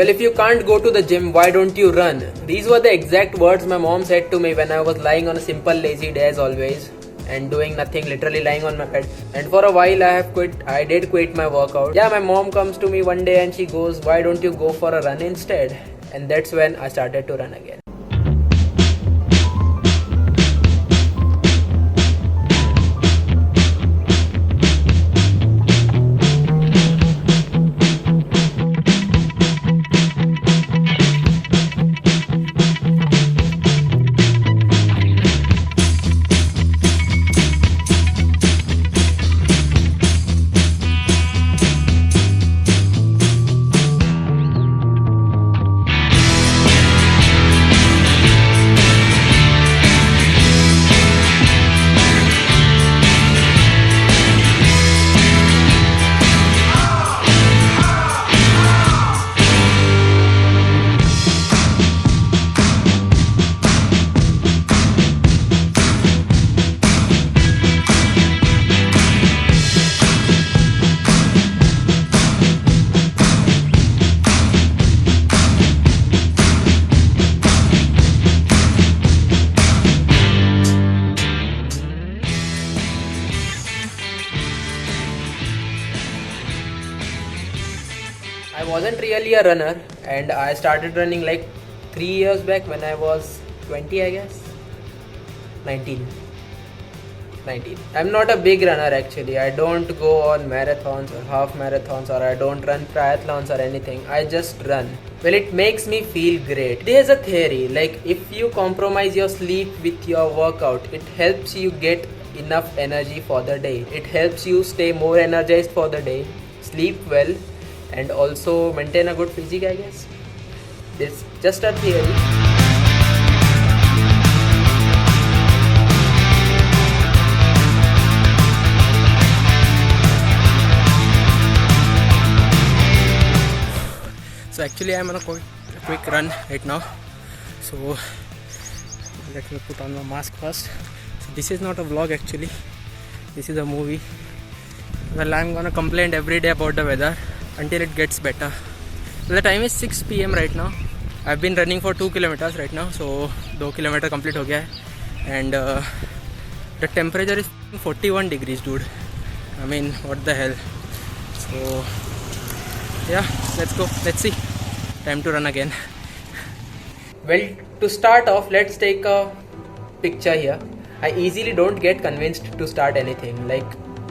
Well, if you can't go to the gym, why don't you run? These were the exact words my mom said to me when I was lying on a simple lazy day as always and doing nothing, literally lying on my bed. And for a while I did quit my workout. Yeah, my mom comes to me one day and she goes, why don't you go for a run instead? And that's when I started to run again. I wasn't really a runner and I started running like 3 years back when I was 20, I guess. 19. I'm not a big runner actually. I don't go on marathons or half marathons, or I don't run triathlons or anything. I just run. Well, it makes me feel great. There's a theory, like if you compromise your sleep with your workout, it helps you get enough energy for the day. It helps you stay more energized for the day, sleep well, and also maintain a good physique, I guess. It's just a theory. So actually I'm on a quick run right now. So let me put on my mask first. So this is not a vlog actually. This is a movie. Well, I'm gonna complain every day about the weather until it gets better. So the time is 6 PM right now. I've been running for 2 kilometers right now. So 2 kilometer complete ho gaya hai. And the temperature is 41 degrees, dude. I mean, what the hell. So yeah, let's go. Let's see. Time to run again. Well, to start off, let's take a picture here. I easily don't get convinced to start anything. Like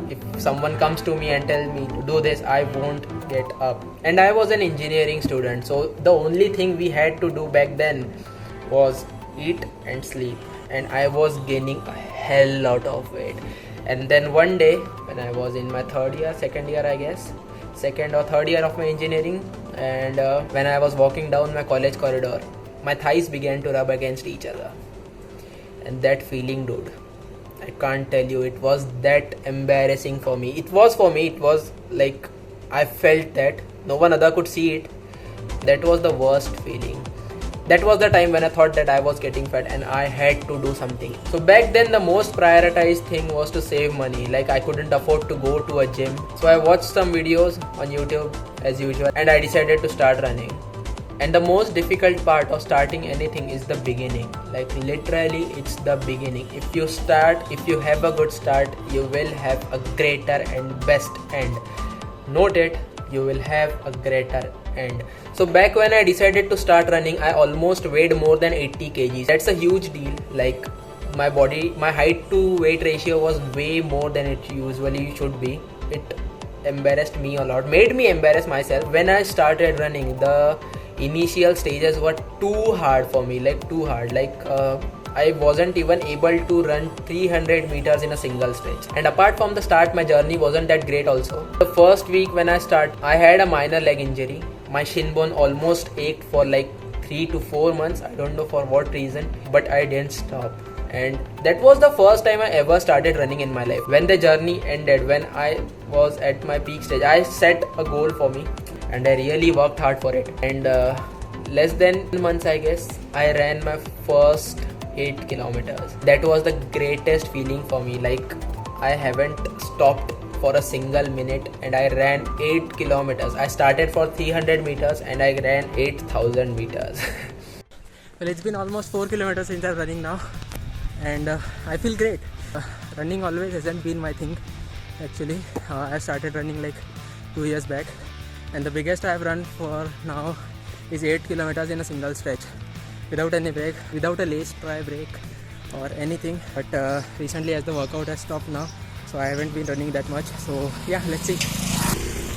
if someone comes to me and tell me to do this, I won't get up. And I was an engineering student, so the only thing we had to do back then was eat and sleep. And I was gaining a hell lot of weight. And then one day, when I was in my second year I guess, second or third year of my engineering, and when I was walking down my college corridor, my thighs began to rub against each other. And that feeling, dude, I can't tell you, it was that embarrassing for me. It was like I felt that no one other could see it. That was the worst feeling. That was the time when I thought that I was getting fat and I had to do something. So back then the most prioritized thing was to save money. Like I couldn't afford to go to a gym. So I watched some videos on YouTube as usual and I decided to start running. And the most difficult part of starting anything is the beginning. Like literally it's the beginning. If you have a good start, you will have a greater and best end. Note it, you will have a greater end. So back when I decided to start running, I almost weighed more than 80 kgs. That's a huge deal. Like my height to weight ratio was way more than it usually should be. It embarrassed me a lot, made me embarrass myself. When I started running, the initial stages were too hard for me, like too hard. I wasn't even able to run 300 meters in a single stretch. And apart from the start, my journey wasn't that great also. The first week when I had a minor leg injury. My shin bone almost ached for like 3 to 4 months. I don't know for what reason, but I didn't stop. And that was the first time I ever started running in my life. When the journey ended, when I was at my peak stage, I set a goal for me and I really worked hard for it. And less than months, I guess, I ran my first 8 kilometers. That was the greatest feeling for me. Like I haven't stopped for a single minute and I ran 8 kilometers. I started for 300 meters and I ran 8,000 meters. Well, it's been almost 4 kilometers since I'm running now, and I feel great. Running always hasn't been my thing actually. I started running like 2 years back, and the biggest I've run for now is 8 kilometers in a single stretch without any break, without a lace try break or anything. But recently, as the workout has stopped now, so I haven't been running that much. So yeah, let's see.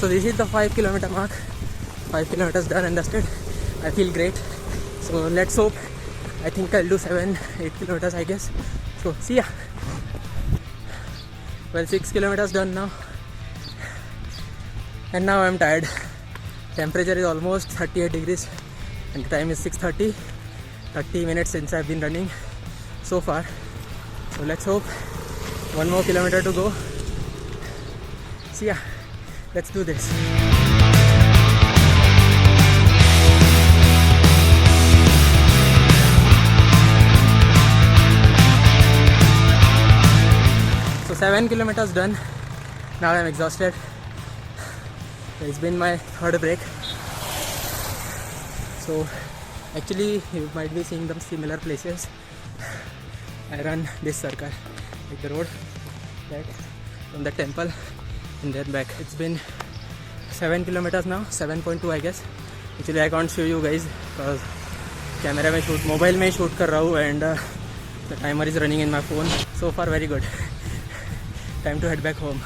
So this is the 5 kilometer mark. 5 kilometers done and dusted. I feel great. So let's hope. I think I'll do 7-8 kilometers, I guess. So see ya. Well, 6 kilometers done now, and now I'm tired. Temperature is almost 38 degrees and the time is 6:30. 30 minutes since I've been running so far. So let's hope. 1 more kilometer to go. See ya. Let's do this. So 7 kilometers done. Now I'm exhausted. It's been my third break. So actually you might be seeing them similar places. I run this circle, like the road, back from the temple and then back. It's been 7 kilometers now, 7.2 I guess. Actually I can't show you guys because camera में shoot, mobile में shoot कर रहा हूँ, and the timer is running in my phone. So far very good. Time to head back home.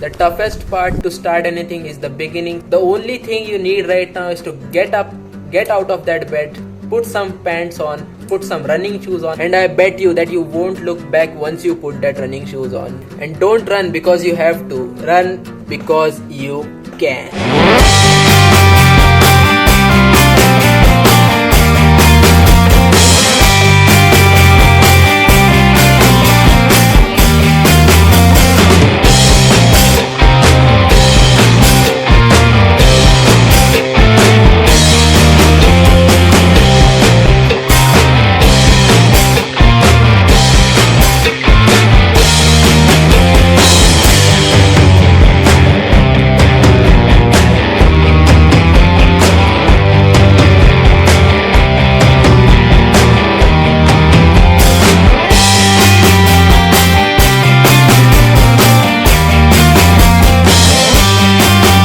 The toughest part to start anything is the beginning. The only thing you need right now is to get up, get out of that bed, put some pants on, put some running shoes on, and I bet you that you won't look back once you put that running shoes on. And don't run because you have to, run because you can.